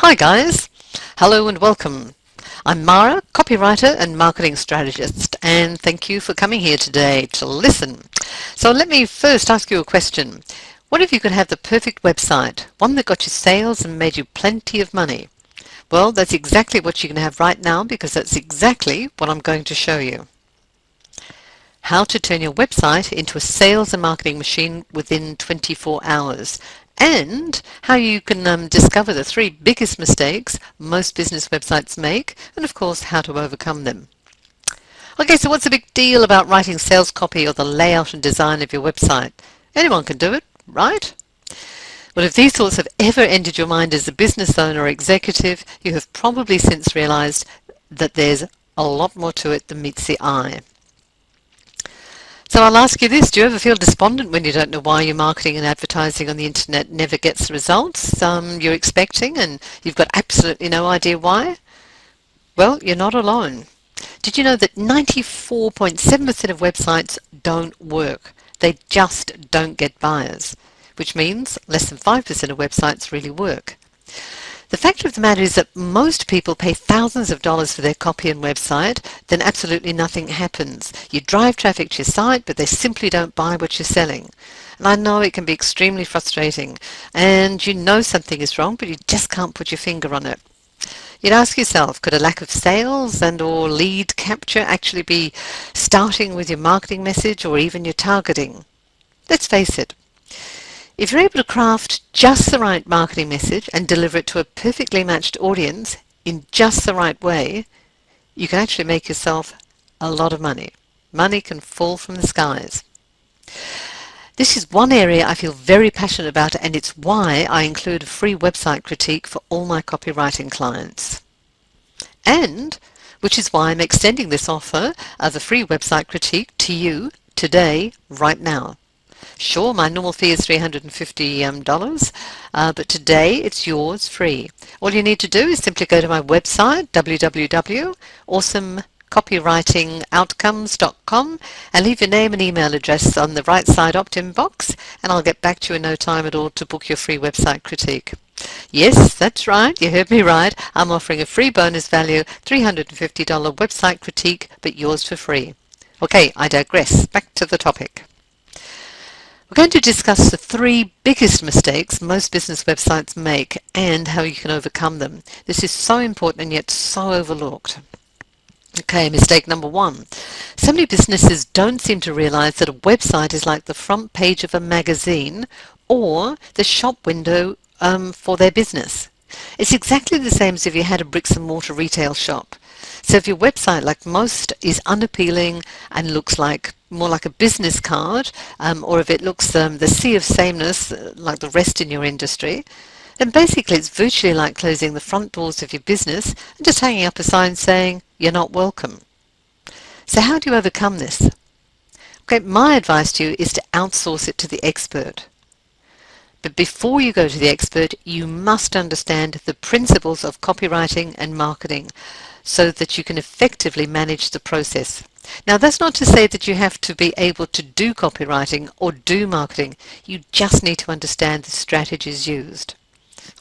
Hi guys, hello and welcome. I'm Mara, copywriter and marketing strategist, and thank you for coming here today to listen. So let me first ask you a question. What if you could have the perfect website, one that got you sales and made you plenty of money? Well, that's exactly what you can have right now because that's exactly what I'm going to show you. How to turn your website into a sales and marketing machine within 24 hours, and how you can discover the 3 biggest mistakes most business websites make, and of course how to overcome them. Okay, so what's the big deal about writing sales copy or the layout and design of your website? Anyone can do it, right? Well, if these thoughts have ever entered your mind as a business owner or executive, you have probably since realized that there's a lot more to it than meets the eye. So I'll ask you this, do you ever feel despondent when you don't know why your marketing and advertising on the internet never gets the results you're expecting and you've got absolutely no idea why? Well, you're not alone. Did you know that 94.7% of websites don't work? They just don't get buyers, which means less than 5% of websites really work. The fact of the matter is that most people pay thousands of dollars for their copy and website, then absolutely nothing happens. You drive traffic to your site, but they simply don't buy what you're selling. And I know it can be extremely frustrating, and you know something is wrong, but you just can't put your finger on it. You'd ask yourself, could a lack of sales and or lead capture actually be starting with your marketing message or even your targeting? Let's face it. If you're able to craft just the right marketing message and deliver it to a perfectly matched audience in just the right way, you can actually make yourself a lot of money. Money can fall from the skies. This is one area I feel very passionate about, and it's why I include a free website critique for all my copywriting clients. And which is why I'm extending this offer of a free website critique to you today, right now. Sure, my normal fee is $350, but today it's yours free. All you need to do is simply go to my website, www.awesomecopywritingoutcomes.com, and leave your name and email address on the right side opt-in box, and I'll get back to you in no time at all to book your free website critique. Yes, that's right, you heard me right. I'm offering a free bonus value, $350 website critique, but yours for free. Okay, I digress. Back to the topic. We're going to discuss the 3 biggest mistakes most business websites make and how you can overcome them. This is so important and yet so overlooked. Okay, mistake number 1. So many businesses don't seem to realize that a website is like the front page of a magazine or the shop window for their business. It's exactly the same as if you had a bricks and mortar retail shop. So if your website, like most, is unappealing and looks like more like a business card, or if it looks the sea of sameness like the rest in your industry, then basically it's virtually like closing the front doors of your business and just hanging up a sign saying you're not welcome. So how do you overcome this? Okay, my advice to you is to outsource it to the expert. But before you go to the expert, you must understand the principles of copywriting and marketing so that you can effectively manage the process. Now, that's not to say that you have to be able to do copywriting or do marketing. You just need to understand the strategies used.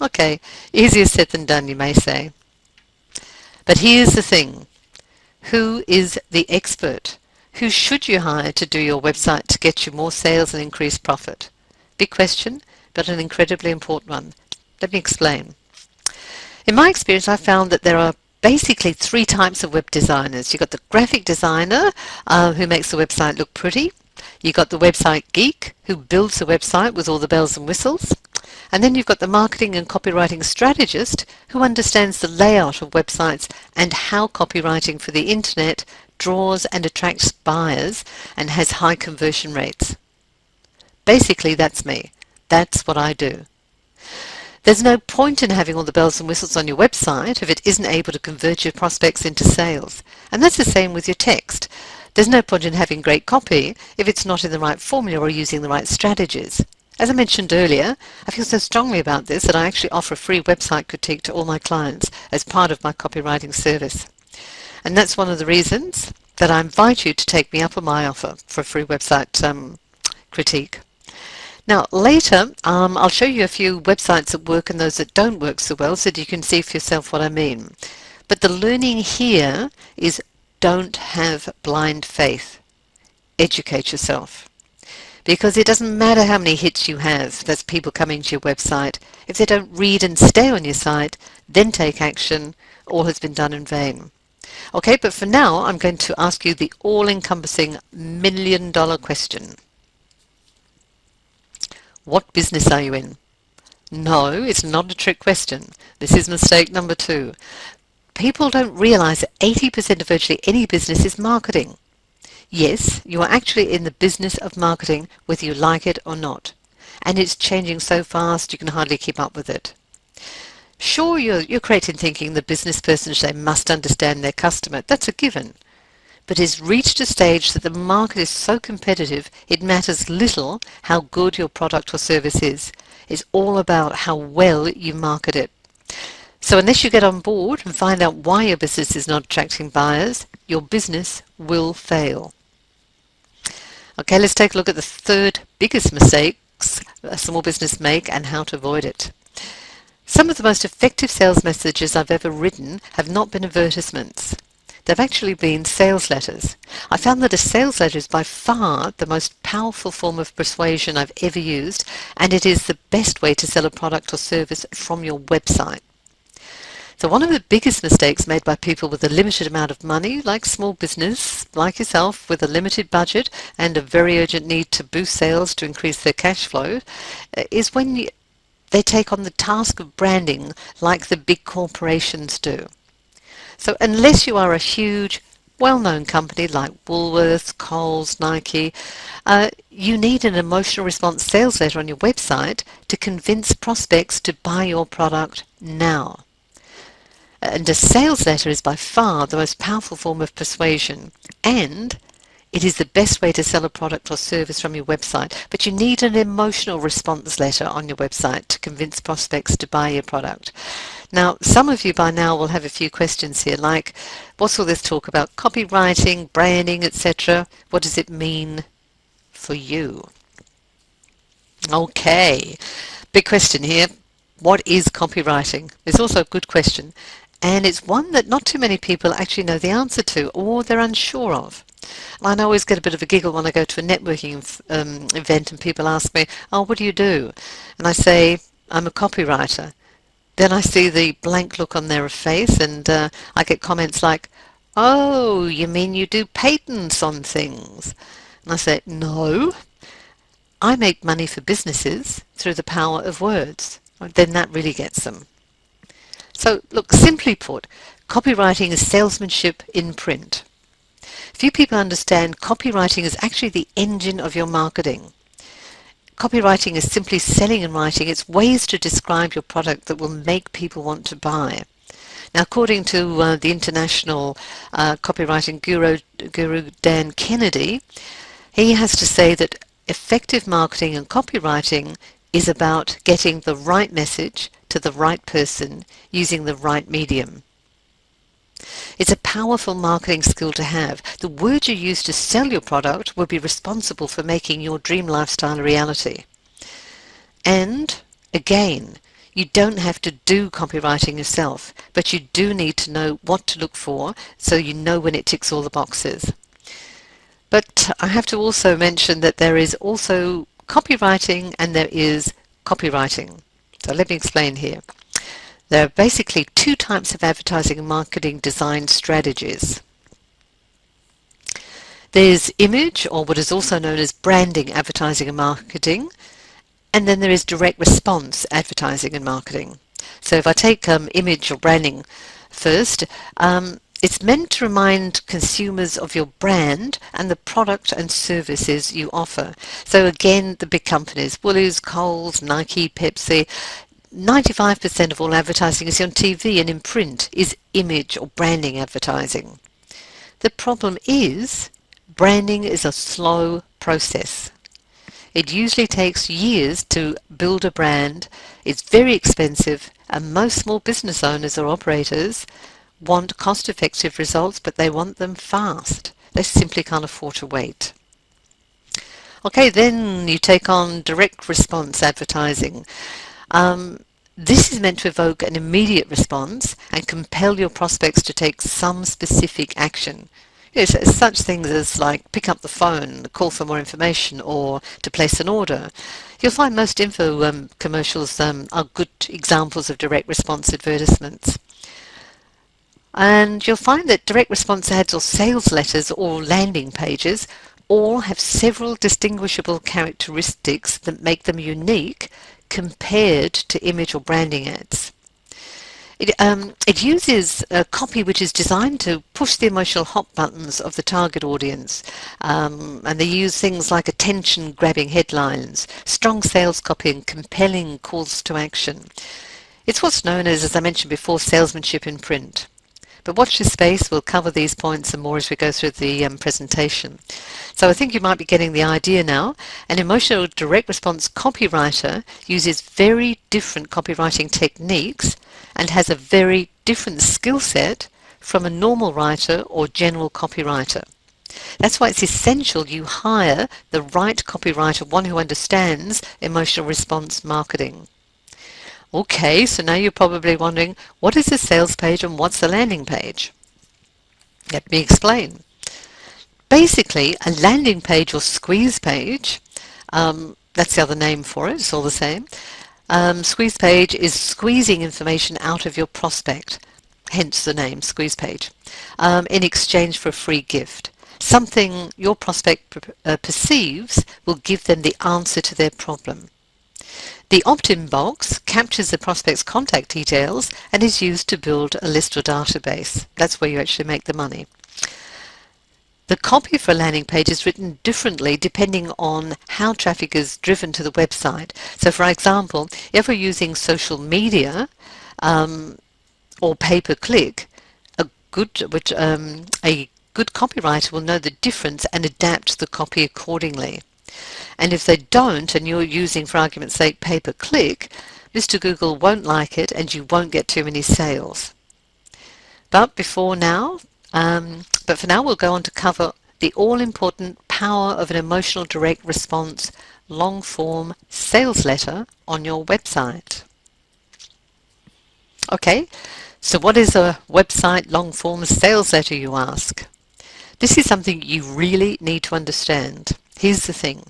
Okay, easier said than done, you may say. But here's the thing. Who is the expert? Who should you hire to do your website to get you more sales and increase profit? Big question, but an incredibly important one. Let me explain. In my experience, I found that there are basically 3 types of web designers. You've got the graphic designer who makes the website look pretty. You've got the website geek who builds the website with all the bells and whistles. And then you've got the marketing and copywriting strategist who understands the layout of websites and how copywriting for the internet draws and attracts buyers and has high conversion rates. Basically, that's me. That's what I do. There's no point in having all the bells and whistles on your website if it isn't able to convert your prospects into sales. And that's the same with your text. There's no point in having great copy if it's not in the right formula or using the right strategies. As I mentioned earlier, I feel so strongly about this that I actually offer a free website critique to all my clients as part of my copywriting service. And that's one of the reasons that I invite you to take me up on my offer for a free website critique. Now later I'll show you a few websites that work and those that don't work so well so that you can see for yourself what I mean. But the learning here is don't have blind faith. Educate yourself. Because it doesn't matter how many hits you have, that's people coming to your website. If they don't read and stay on your site, then take action, all has been done in vain. Okay, but for now I'm going to ask you the all-encompassing million-dollar question. What business are you in? No, it's not a trick question. This is mistake number 2. People don't realize that 80% of virtually any business is marketing. Yes, you are actually in the business of marketing whether you like it or not. And it's changing so fast you can hardly keep up with it. Sure, you're correct in thinking the business person they must understand their customer. That's a given. But it's reached a stage that the market is so competitive it matters little how good your product or service is. It's all about how well you market it. So unless you get on board and find out why your business is not attracting buyers, your business will fail. Okay, let's take a look at the third biggest mistakes a small business make and how to avoid it. Some of the most effective sales messages I've ever written have not been advertisements. They've actually been sales letters. I found that a sales letter is by far the most powerful form of persuasion I've ever used, and it is the best way to sell a product or service from your website. So one of the biggest mistakes made by people with a limited amount of money, like small business, like yourself, with a limited budget and a very urgent need to boost sales to increase their cash flow, is when they take on the task of branding like the big corporations do. So unless you are a huge, well-known company like Woolworths, Coles, Nike, you need an emotional response sales letter on your website to convince prospects to buy your product now. And a sales letter is by far the most powerful form of persuasion, and it is the best way to sell a product or service from your website. But you need an emotional response letter on your website to convince prospects to buy your product. Now, some of you by now will have a few questions here, like, what's all this talk about copywriting, branding, etc.? What does it mean for you? Okay, big question here. What is copywriting? It's also a good question, and it's one that not too many people actually know the answer to, or they're unsure of. And I always get a bit of a giggle when I go to a networking event and people ask me, oh, what do you do? And I say, I'm a copywriter. Then I see the blank look on their face and I get comments like, oh, you mean you do patents on things? And I say, no, I make money for businesses through the power of words. Then that really gets them. So look, simply put, copywriting is salesmanship in print. Few people understand copywriting is actually the engine of your marketing. Copywriting is simply selling and writing. It's ways to describe your product that will make people want to buy. Now, according to the international copywriting guru Dan Kennedy, he has to say that effective marketing and copywriting is about getting the right message to the right person using the right medium. It's a powerful marketing skill to have. The words you use to sell your product will be responsible for making your dream lifestyle a reality. And again, you don't have to do copywriting yourself, but you do need to know what to look for so you know when it ticks all the boxes. But I have to also mention that there is also copywriting and there is copywriting. So let me explain here. There are basically two types of advertising and marketing design strategies. There's image, or what is also known as branding advertising and marketing, and then there is direct response advertising and marketing. So if I take image or branding first, it's meant to remind consumers of your brand and the product and services you offer. So again, the big companies, Woolies, Coles, Nike, Pepsi, 95% of all advertising is on TV and in print is image or branding advertising. The problem is branding is a slow process. It usually takes years to build a brand. It's very expensive, and most small business owners or operators want cost-effective results, but they want them fast. They simply can't afford to wait. Okay, then you take on direct response advertising. Um, this is meant to evoke an immediate response and compel your prospects to take some specific action. Yes, such things as like pick up the phone, call for more information, or to place an order. You'll find most info commercials are good examples of direct response advertisements. And you'll find that direct response ads or sales letters or landing pages all have several distinguishable characteristics that make them unique compared to image or branding ads. It uses a copy which is designed to push the emotional hot buttons of the target audience, and they use things like attention-grabbing headlines, strong sales copy, and compelling calls to action. It's what's known as I mentioned before, salesmanship in print. But watch this space, we'll cover these points and more as we go through the presentation. So I think you might be getting the idea now. An emotional direct response copywriter uses very different copywriting techniques and has a very different skill set from a normal writer or general copywriter. That's why it's essential you hire the right copywriter, one who understands emotional response marketing. Okay, so now you're probably wondering, what is a sales page and what's a landing page? Let me explain. Basically, a landing page or squeeze page, that's the other name for it, it's all the same. Squeeze page is squeezing information out of your prospect, hence the name squeeze page, in exchange for a free gift. Something your prospect perceives will give them the answer to their problem. The opt-in box captures the prospect's contact details and is used to build a list or database. That's where you actually make the money. The copy for a landing page is written differently depending on how traffic is driven to the website. So for example, if we're using social media or pay-per-click, a good copywriter will know the difference and adapt the copy accordingly. And if they don't, and you're using, for argument's sake, pay-per-click, Mr. Google won't like it and you won't get too many sales. But for now, we'll go on to cover the all-important power of an emotional direct response long-form sales letter on your website. Okay, so what is a website long-form sales letter, you ask? This is something you really need to understand. Here's the thing.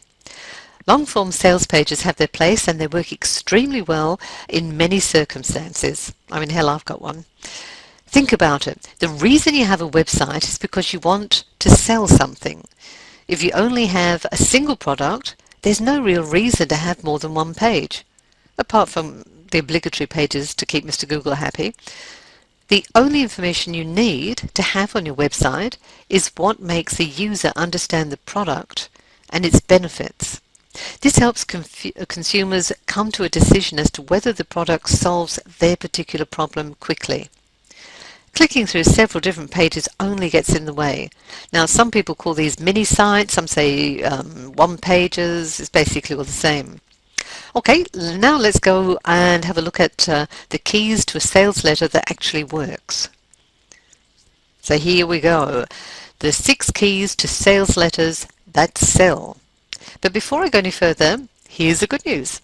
Long-form sales pages have their place and they work extremely well in many circumstances. I mean, hell, I've got one. Think about it. The reason you have a website is because you want to sell something. If you only have a single product, there's no real reason to have more than one page, apart from the obligatory pages to keep Mr. Google happy. The only information you need to have on your website is what makes the user understand the product and its benefits. This helps consumers come to a decision as to whether the product solves their particular problem quickly. Clicking through several different pages only gets in the way. Now, some people call these mini sites, some say one pages, it's basically all the same. Okay, now let's go and have a look at the keys to a sales letter that actually works. So here we go. The 6 keys to sales letters that sell. But before I go any further, here's the good news.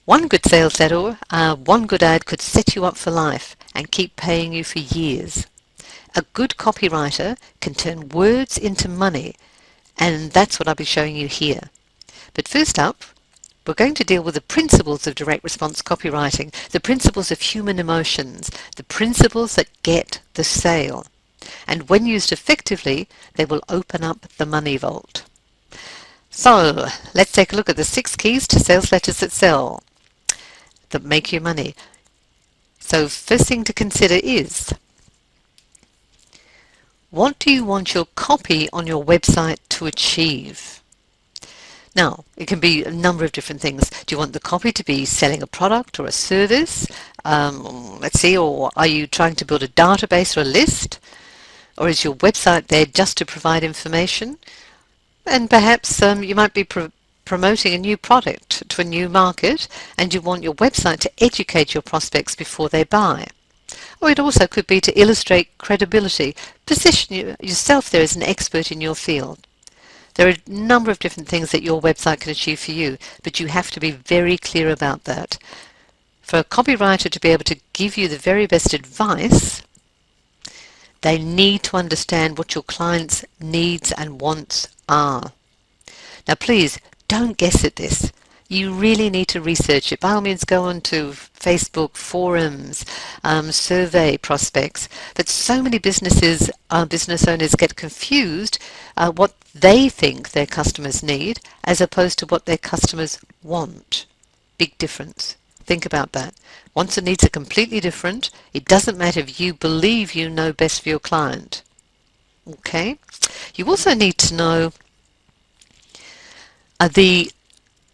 One good sales letter, one good ad could set you up for life and keep paying you for years. A good copywriter can turn words into money, and that's what I'll be showing you here. But first up, we're going to deal with the principles of direct response copywriting, the principles of human emotions, the principles that get the sale. And when used effectively, they will open up the money vault. So, let's take a look at the 6 keys to sales letters that sell, that make you money. So, first thing to consider is, what do you want your copy on your website to achieve? Now, it can be a number of different things. Do you want the copy to be selling a product or a service? Let's see, or are you trying to build a database or a list? Or is your website there just to provide information? And perhaps you might be promoting a new product to a new market and you want your website to educate your prospects before they buy. Or it also could be to illustrate credibility, position yourself there as an expert in your field. There are a number of different things that your website can achieve for you, but you have to be very clear about that. For a copywriter to be able to give you the very best advice, they need to understand what your client's needs and wants are. Now please, don't guess at this. You really need to research it. By all means, go on to Facebook forums, survey prospects. But so many business owners get confused what they think their customers need as opposed to what their customers want. Big difference. Think about that. Wants and needs are completely different. It doesn't matter if you believe you know best for your client. Okay? You also need to know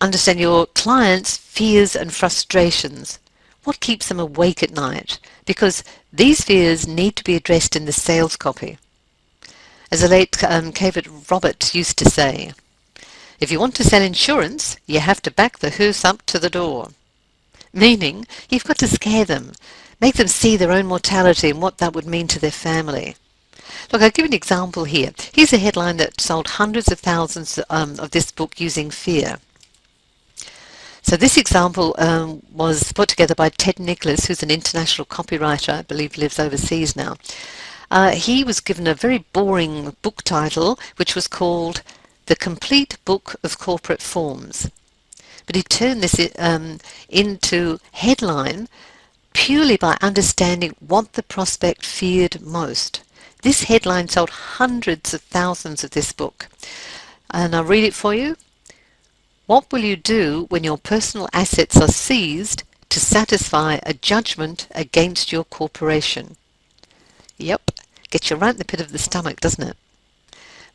understand your clients' fears and frustrations. What keeps them awake at night? Because these fears need to be addressed in the sales copy. As the late Cavett Robert used to say, if you want to sell insurance, you have to back the hearse up to the door. Meaning, you've got to scare them, make them see their own mortality and what that would mean to their family. Look, I'll give you an example here. Here's a headline that sold hundreds of thousands of this book using fear. So this example was put together by Ted Nicholas, who's an international copywriter, I believe lives overseas now. He was given a very boring book title, which was called The Complete Book of Corporate Forms. But he turned this into headline purely by understanding what the prospect feared most. This headline sold hundreds of thousands of this book. And I'll read it for you. What will you do when your personal assets are seized to satisfy a judgment against your corporation? Yep, gets you right in the pit of the stomach, doesn't it?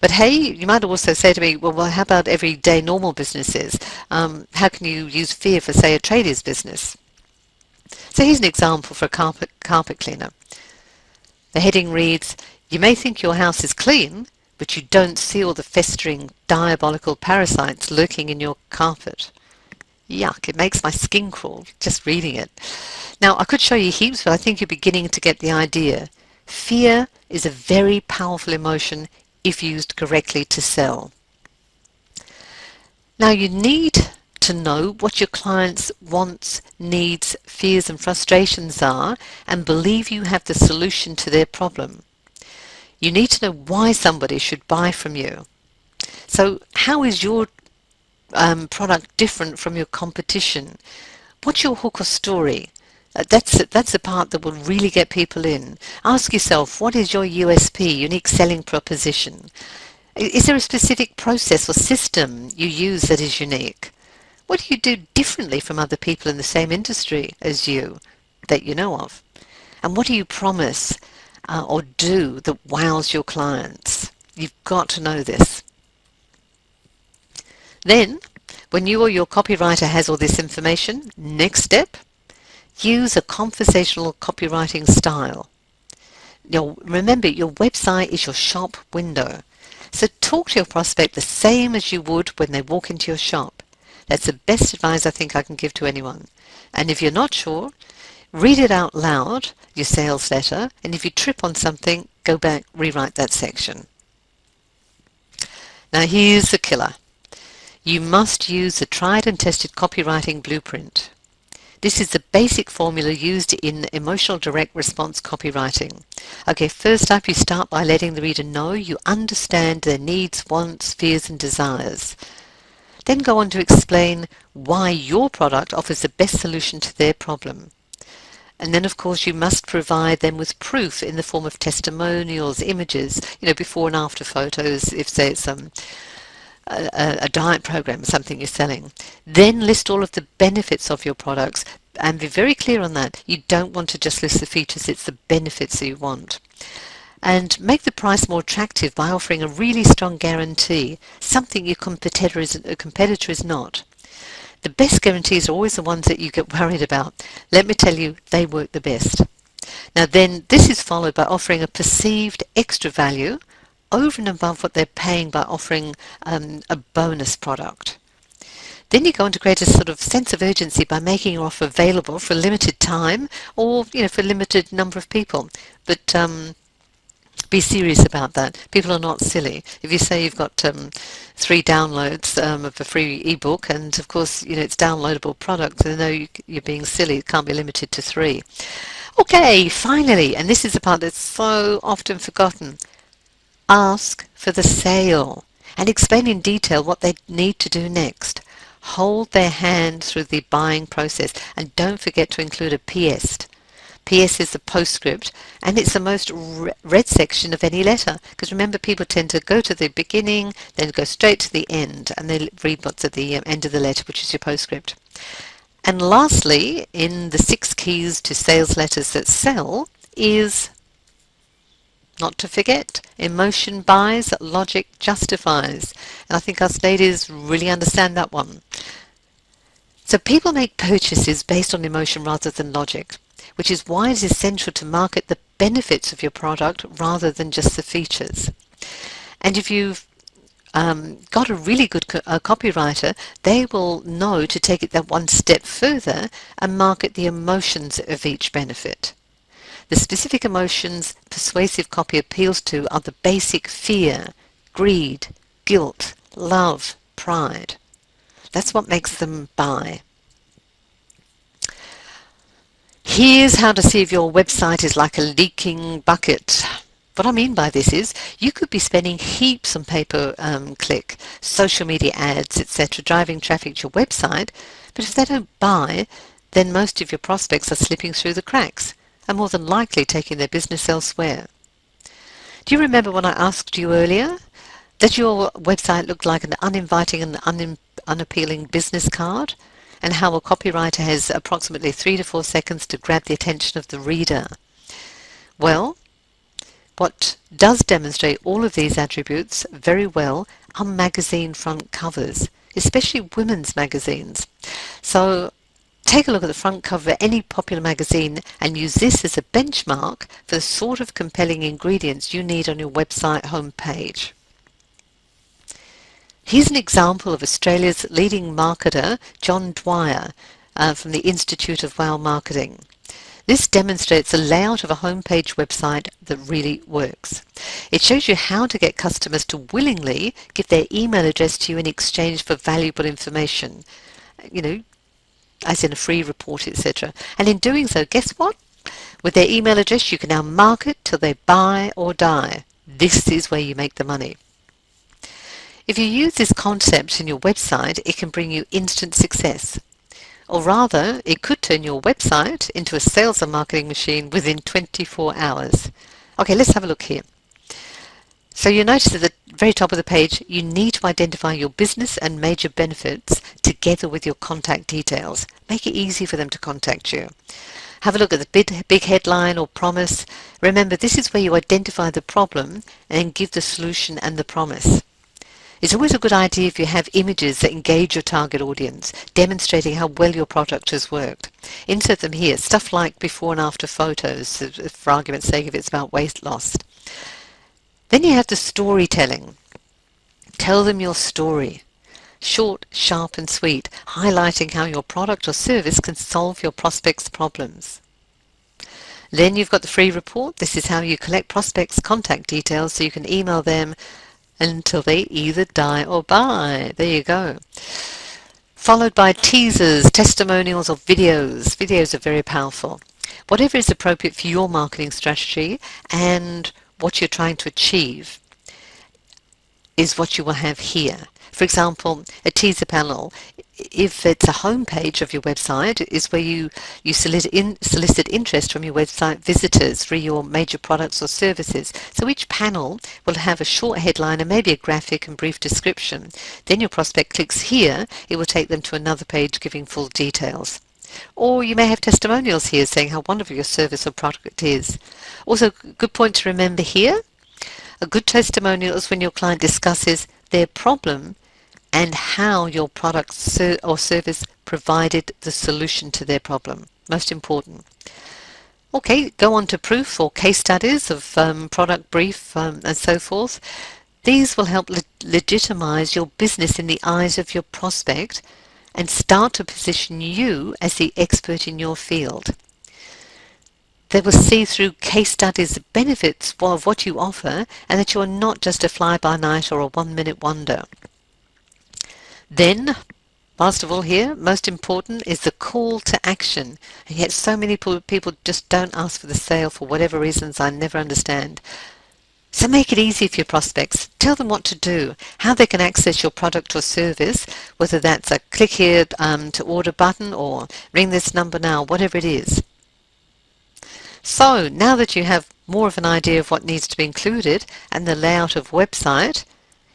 But hey, you might also say to me, well, how about everyday normal businesses? How can you use fear for, say, a tradie's business? So here's an example for a carpet cleaner. The heading reads, you may think your house is clean, but you don't see all the festering, diabolical parasites lurking in your carpet. Yuck, it makes my skin crawl just reading it. Now, I could show you heaps, but I think you're beginning to get the idea. Fear is a very powerful emotion if used correctly to sell. Now, you need to know what your client's wants, needs, fears and frustrations are and believe you have the solution to their problem. You need to know why somebody should buy from you. So how is your product different from your competition? What's your hook or story? That's the part that will really get people in. Ask yourself, what is your USP, unique selling proposition? Is there a specific process or system you use that is unique? What do you do differently from other people in the same industry as you that you know of? And what do you promise or do that wows your clients? You've got to know this. Then, when you or your copywriter has all this information, next step, use a conversational copywriting style. Now, remember, your website is your shop window. So talk to your prospect the same as you would when they walk into your shop. That's the best advice I think I can give to anyone. And if you're not sure, read it out loud, your sales letter, and if you trip on something, go back, rewrite that section. Now here's the killer. You must use the tried and tested copywriting blueprint. This is the basic formula used in emotional direct response copywriting. Okay, first up, you start by letting the reader know you understand their needs, wants, fears and desires. Then go on to explain why your product offers the best solution to their problem. And then, of course, you must provide them with proof in the form of testimonials, images, before and after photos, if, say, it's a diet program, something you're selling. Then list all of the benefits of your products and be very clear on that. You don't want to just list the features, it's the benefits that you want. And make the price more attractive by offering a really strong guarantee, something your competitor is not. The best guarantees are always the ones that you get worried about. Let me tell you, they work the best. Now then, this is followed by offering a perceived extra value over and above what they're paying by offering a bonus product. Then you go on to create a sort of sense of urgency by making your offer available for a limited time or for a limited number of people. But Be serious about that. People are not silly. If you say you've got 3 downloads of a free ebook, and of course, it's downloadable product, they know you're being silly. It can't be limited to 3. Okay, finally, and this is the part that's so often forgotten. Ask for the sale and explain in detail what they need to do next. Hold their hand through the buying process, and don't forget to include a PS. PS is the postscript, and it's the most read section of any letter, because remember, people tend to go to the beginning, then go straight to the end, and they read what's at the end of the letter, which is your postscript. And lastly, in the 6 keys to sales letters that sell is, not to forget, emotion buys, logic justifies. And I think us ladies really understand that one. So people make purchases based on emotion rather than logic, which is why it is essential to market the benefits of your product rather than just the features. And if you've got a really good copywriter, they will know to take it that one step further and market the emotions of each benefit. The specific emotions persuasive copy appeals to are the basic fear, greed, guilt, love, pride. That's what makes them buy. Here's how to see if your website is like a leaking bucket. What I mean by this is you could be spending heaps on pay-per-click, social media ads, etc., driving traffic to your website, but if they don't buy, then most of your prospects are slipping through the cracks and more than likely taking their business elsewhere. Do you remember when I asked you earlier that your website looked like an uninviting and unappealing business card, and how a copywriter has approximately 3 to 4 seconds to grab the attention of the reader? Well, what does demonstrate all of these attributes very well are magazine front covers, especially women's magazines. So take a look at the front cover of any popular magazine and use this as a benchmark for the sort of compelling ingredients you need on your website homepage. Here's an example of Australia's leading marketer, John Dwyer, from the Institute of Wow Marketing. This demonstrates a layout of a homepage website that really works. It shows you how to get customers to willingly give their email address to you in exchange for valuable information, as in a free report, etc. And in doing so, guess what? With their email address, you can now market till they buy or die. This is where you make the money. If you use this concept in your website, it can bring you instant success. Or rather, it could turn your website into a sales and marketing machine within 24 hours. Okay, let's have a look here. So you notice at the very top of the page, you need to identify your business and major benefits together with your contact details. Make it easy for them to contact you. Have a look at the big headline or promise. Remember, this is where you identify the problem and give the solution and the promise. It's always a good idea if you have images that engage your target audience, demonstrating how well your product has worked. Insert them here, stuff like before and after photos, for argument's sake, if it's about weight loss. Then you have the storytelling. Tell them your story. Short, sharp and sweet, highlighting how your product or service can solve your prospects' problems. Then you've got the free report. This is how you collect prospects' contact details so you can email them until they either die or buy. There you go. Followed by teasers, testimonials or videos. Videos are very powerful. Whatever is appropriate for your marketing strategy and what you're trying to achieve is what you will have here. For example, a teaser panel, if it's a homepage of your website, is where you solicit interest from your website visitors for your major products or services. So each panel will have a short headline and maybe a graphic and brief description. Then your prospect clicks here, it will take them to another page giving full details. Or you may have testimonials here saying how wonderful your service or product is. Also, a good point to remember here, a good testimonial is when your client discusses their problem and how your product or service provided the solution to their problem. Most important. Okay, go on to proof or case studies of product brief and so forth. These will help legitimize your business in the eyes of your prospect and start to position you as the expert in your field. They will see through case studies the benefits of what you offer and that you are not just a fly-by-night or a one-minute wonder. Then, last of all here, most important is the call to action. And yet so many people just don't ask for the sale for whatever reasons I never understand. So make it easy for your prospects. Tell them what to do, how they can access your product or service, whether that's a click here to order button or ring this number now, whatever it is. So now that you have more of an idea of what needs to be included and the layout of website,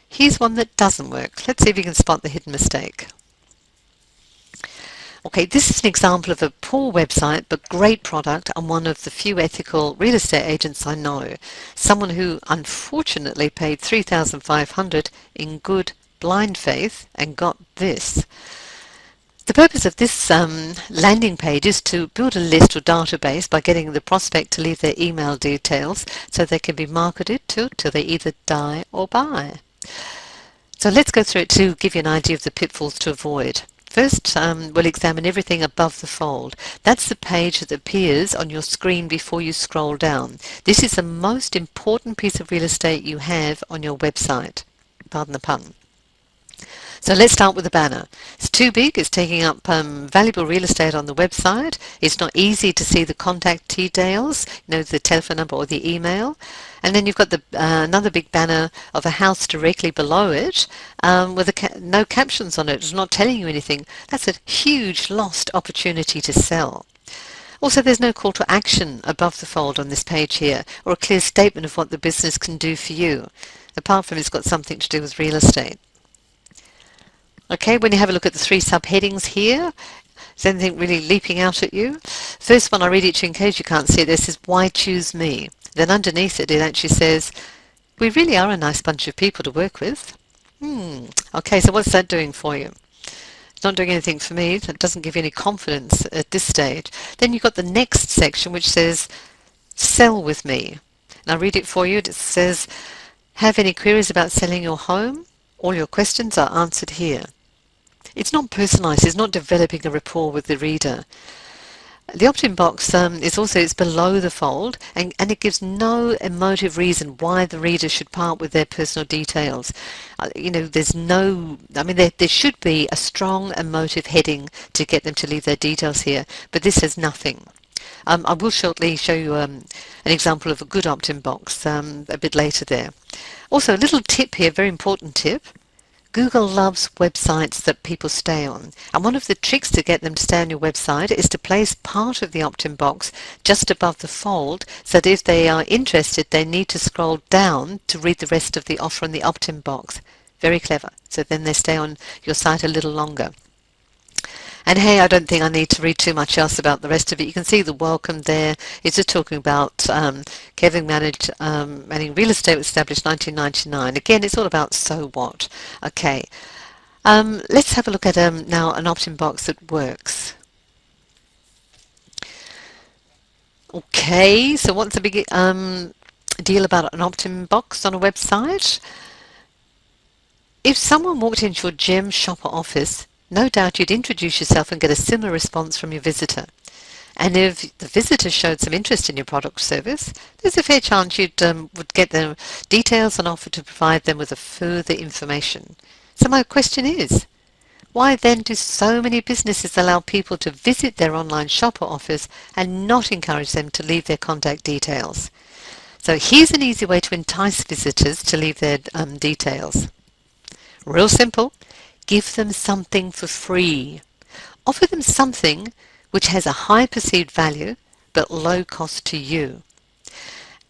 here's one that doesn't work. Let's see if you can spot the hidden mistake. Okay, this is an example of a poor website but great product and one of the few ethical real estate agents I know. Someone who unfortunately paid $3,500 in good blind faith and got this. The purpose of this landing page is to build a list or database by getting the prospect to leave their email details so they can be marketed till they either die or buy. So let's go through it to give you an idea of the pitfalls to avoid. First, we'll examine everything above the fold. That's the page that appears on your screen before you scroll down. This is the most important piece of real estate you have on your website. Pardon the pun. So let's start with the banner. It's too big, it's taking up valuable real estate on the website. It's not easy to see the contact details, the telephone number or the email. And then you've got the another big banner of a house directly below it with no captions on it. It's not telling you anything. That's a huge lost opportunity to sell. Also, there's no call to action above the fold on this page here, or a clear statement of what the business can do for you, apart from it's got something to do with real estate. Okay, when you have a look at the three subheadings here, is anything really leaping out at you? First one, I'll read it to you in case you can't see it. This is why choose me? Then underneath it, it actually says, we really are a nice bunch of people to work with. Okay, so what's that doing for you? It's not doing anything for me. That doesn't give you any confidence at this stage. Then you've got the next section which says, sell with me. And I'll read it for you. It says, have any queries about selling your home? All your questions are answered here. It's not personalized. It's not developing a rapport with the reader. The opt-in box it's below the fold and it gives no emotive reason why the reader should part with their personal details. There should be a strong emotive heading to get them to leave their details here, but this has nothing. I will shortly show you an example of a good opt-in box a bit later there. Also, a little tip here, very important tip. Google loves websites that people stay on, and one of the tricks to get them to stay on your website is to place part of the opt-in box just above the fold so that if they are interested they need to scroll down to read the rest of the offer in the opt-in box. Very clever. So then they stay on your site a little longer. And hey, I don't think I need to read too much else about the rest of it. You can see the welcome there. It's just talking about Kevin managing real estate was established 1999. Again, it's all about so what. Okay, let's have a look at now an opt-in box that works. Okay, so what's the big deal about an opt-in box on a website? If someone walked into your gym, shop or office, no doubt you'd introduce yourself and get a similar response from your visitor. And if the visitor showed some interest in your product or service, there's a fair chance you would get the details and offer to provide them with a further information. So my question is, why then do so many businesses allow people to visit their online shop or office and not encourage them to leave their contact details? So here's an easy way to entice visitors to leave their details. Real simple. Give them something for free. Offer them something which has a high perceived value but low cost to you.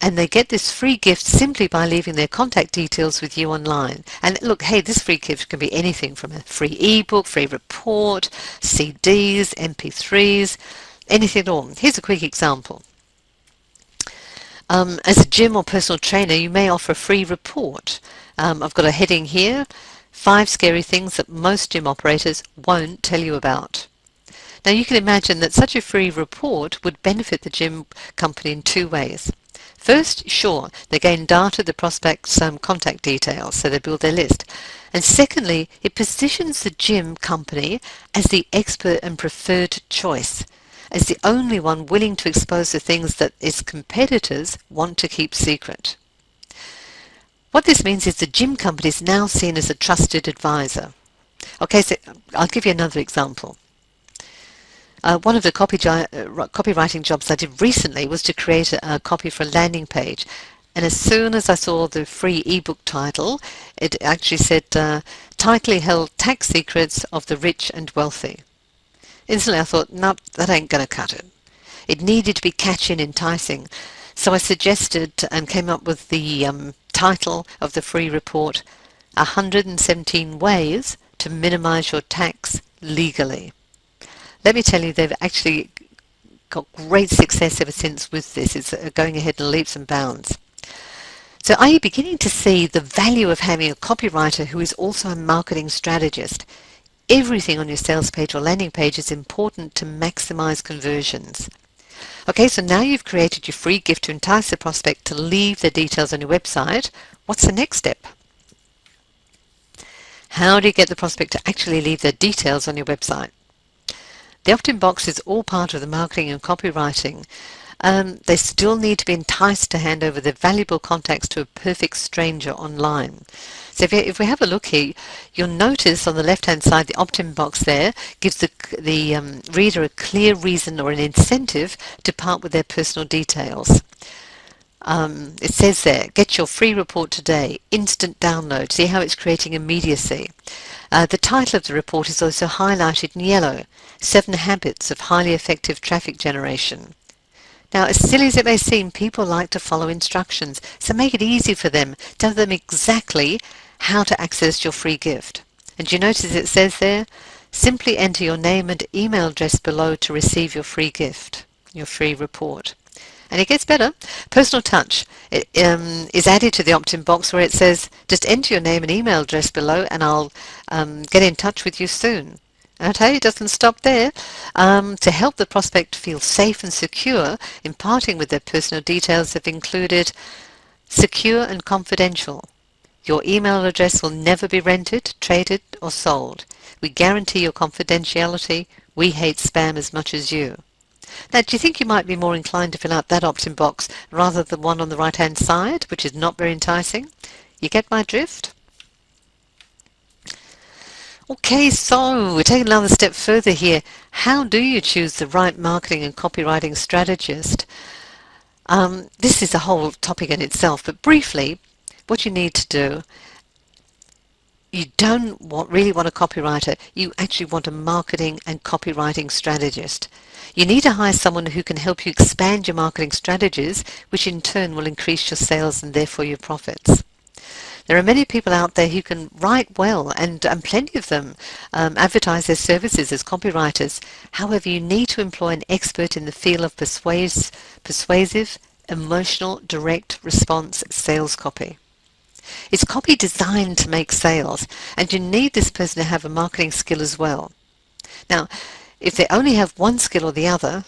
And they get this free gift simply by leaving their contact details with you online. And look, hey, this free gift can be anything from a free ebook, free report, CDs, MP3s, anything at all. Here's a quick example. As a gym or personal trainer, you may offer a free report. I've got a heading here. 5 scary things that most gym operators won't tell you about. Now you can imagine that such a free report would benefit the gym company in 2 ways. First, sure, they gain data of the prospect's contact details, so they build their list. And secondly, it positions the gym company as the expert and preferred choice. is the only one willing to expose the things that its competitors want to keep secret. What this means is the gym company is now seen as a trusted advisor. Okay, so I'll give you another example. One of the copywriting jobs I did recently was to create a copy for a landing page. And as soon as I saw the free ebook title, it actually said, tightly held tax secrets of the rich and wealthy. Instantly I thought, nope, that ain't going to cut it. It needed to be catchy and enticing. So I suggested and came up with the title of the free report, 117 Ways to Minimize Your Tax Legally. Let me tell you, they've actually got great success ever since with this. It's going ahead in leaps and bounds. So are you beginning to see the value of having a copywriter who is also a marketing strategist? Everything on your sales page or landing page is important to maximize conversions. Okay, so now you've created your free gift to entice the prospect to leave their details on your website. What's the next step? How do you get the prospect to actually leave their details on your website? The opt-in box is all part of the marketing and copywriting. They still need to be enticed to hand over their valuable contacts to a perfect stranger online. So if we have a look here, you'll notice on the left-hand side the opt-in box there gives the reader a clear reason or an incentive to part with their personal details. It says there, get your free report today, instant download. See how it's creating immediacy. The title of the report is also highlighted in yellow, 7 Habits of Highly Effective Traffic Generation. Now, as silly as it may seem, people like to follow instructions, so make it easy for them. Tell them exactly how to access your free gift. And you notice it says there, simply enter your name and email address below to receive your free gift, your free report. And it gets better. Personal touch is added to the opt-in box where it says, just enter your name and email address below and I'll get in touch with you soon. Okay, it doesn't stop there. To help the prospect feel safe and secure in parting with their personal details have included secure and confidential. Your email address will never be rented, traded or sold. We guarantee your confidentiality. We hate spam as much as you. Now, do you think you might be more inclined to fill out that opt-in box rather than the one on the right-hand side, which is not very enticing? You get my drift? Okay, so we're taking another step further here. How do you choose the right marketing and copywriting strategist? This is a whole topic in itself, but briefly, what you need to do, you don't really want a copywriter, you actually want a marketing and copywriting strategist. You need to hire someone who can help you expand your marketing strategies, which in turn will increase your sales and therefore your profits. There are many people out there who can write well, and plenty of them advertise their services as copywriters. However, you need to employ an expert in the field of persuasive, emotional, direct response sales copy. It's copy designed to make sales, and you need this person to have a marketing skill as well. Now, if they only have one skill or the other,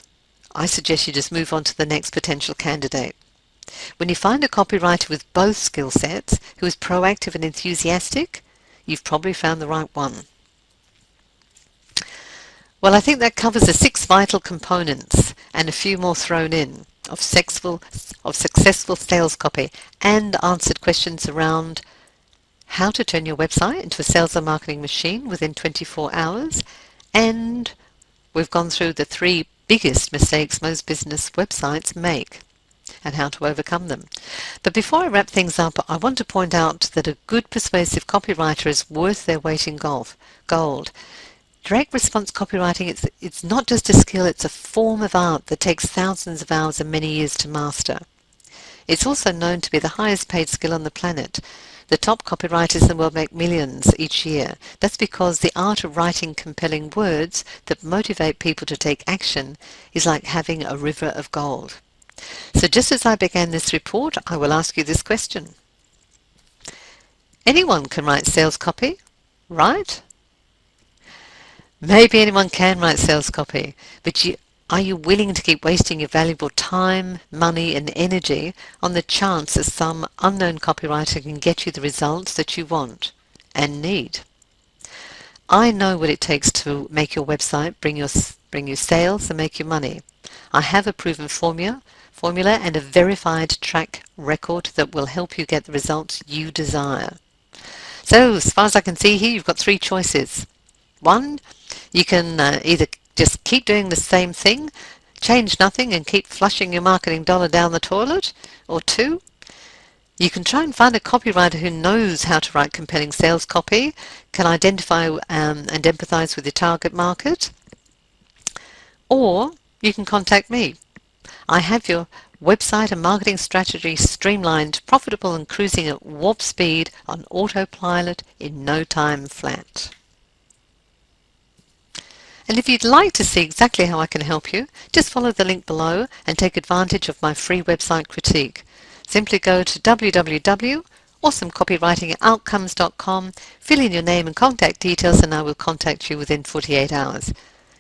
I suggest you just move on to the next potential candidate. When you find a copywriter with both skill sets who is proactive and enthusiastic, you've probably found the right one. Well, I think that covers the 6 vital components and a few more thrown in of successful sales copy, and answered questions around how to turn your website into a sales and marketing machine within 24 hours, and we've gone through the 3 biggest mistakes most business websites make and how to overcome them. But before I wrap things up, I want to point out that a good persuasive copywriter is worth their weight in gold. Direct response copywriting, it's not just a skill, it's a form of art that takes thousands of hours and many years to master. It's also known to be the highest paid skill on the planet. The top copywriters in the world make millions each year. That's because the art of writing compelling words that motivate people to take action is like having a river of gold. So just as I began this report, I will ask you this question. Anyone can write sales copy, right? Maybe anyone can write sales copy, but are you willing to keep wasting your valuable time, money and energy on the chance that some unknown copywriter can get you the results that you want and need? I know what it takes to make your website bring bring you sales and make you money. I have a proven formula and a verified track record that will help you get the results you desire. So, as far as I can see here, you've got three choices. One, you can either just keep doing the same thing, change nothing and keep flushing your marketing dollar down the toilet. Or two, you can try and find a copywriter who knows how to write compelling sales copy, can identify and empathize with your target market. Or you can contact me. I have your website and marketing strategy streamlined, profitable and cruising at warp speed on autopilot in no time flat. And if you'd like to see exactly how I can help you, just follow the link below and take advantage of my free website critique. Simply go to www.awesomecopywritingoutcomes.com, fill in your name and contact details, and I will contact you within 48 hours.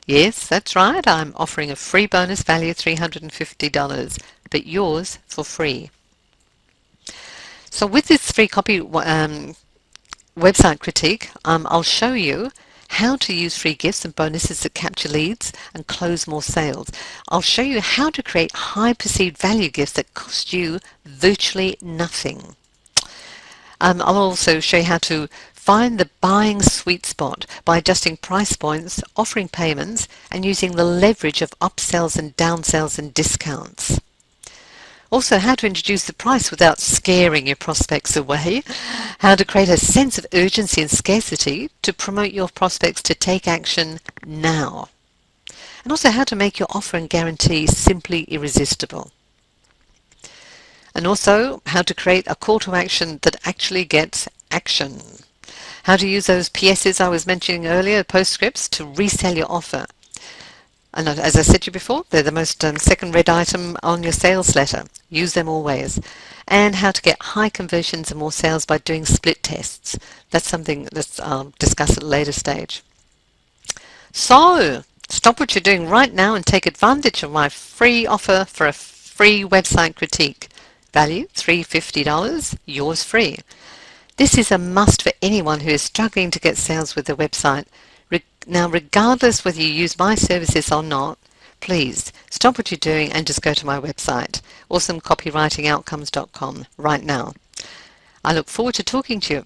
Yes, that's right, I'm offering a free bonus value $350, but yours for free. So with this free copy website critique, I'll show you how to use free gifts and bonuses that capture leads and close more sales. I'll show you how to create high perceived value gifts that cost you virtually nothing. I'll also show you how to find the buying sweet spot by adjusting price points, offering payments, and using the leverage of upsells and downsells and discounts. Also, how to introduce the price without scaring your prospects away, how to create a sense of urgency and scarcity to promote your prospects to take action now, and also how to make your offer and guarantee simply irresistible. And also how to create a call to action that actually gets action. How to use those PSs I was mentioning earlier, postscripts, to resell your offer. And as I said to you before, they're the most second read item on your sales letter. Use them always. And how to get high conversions and more sales by doing split tests. That's something that I'll discuss at a later stage. So, stop what you're doing right now and take advantage of my free offer for a free website critique. Value $350, yours free. This is a must for anyone who is struggling to get sales with their website. Now, regardless whether you use my services or not, please stop what you're doing and just go to my website, awesomecopywritingoutcomes.com, right now. I look forward to talking to you.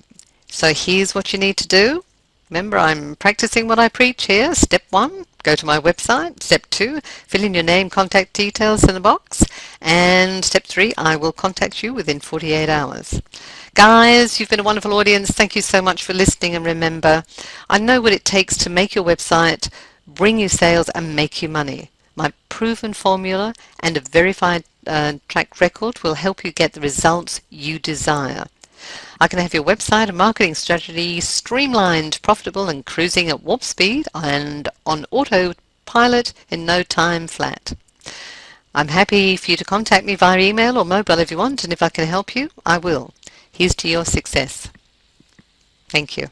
So here's what you need to do. Remember, I'm practicing what I preach here. Step 1, go to my website. Step 2, fill in your name, contact details in the box. And step 3, I will contact you within 48 hours. Guys, you've been a wonderful audience. Thank you so much for listening. And remember, I know what it takes to make your website, bring you sales, and make you money. My proven formula and a verified track record will help you get the results you desire. I can have your website and marketing strategy streamlined, profitable, and cruising at warp speed and on autopilot in no time flat. I'm happy for you to contact me via email or mobile if you want, and if I can help you, I will. Here's to your success. Thank you.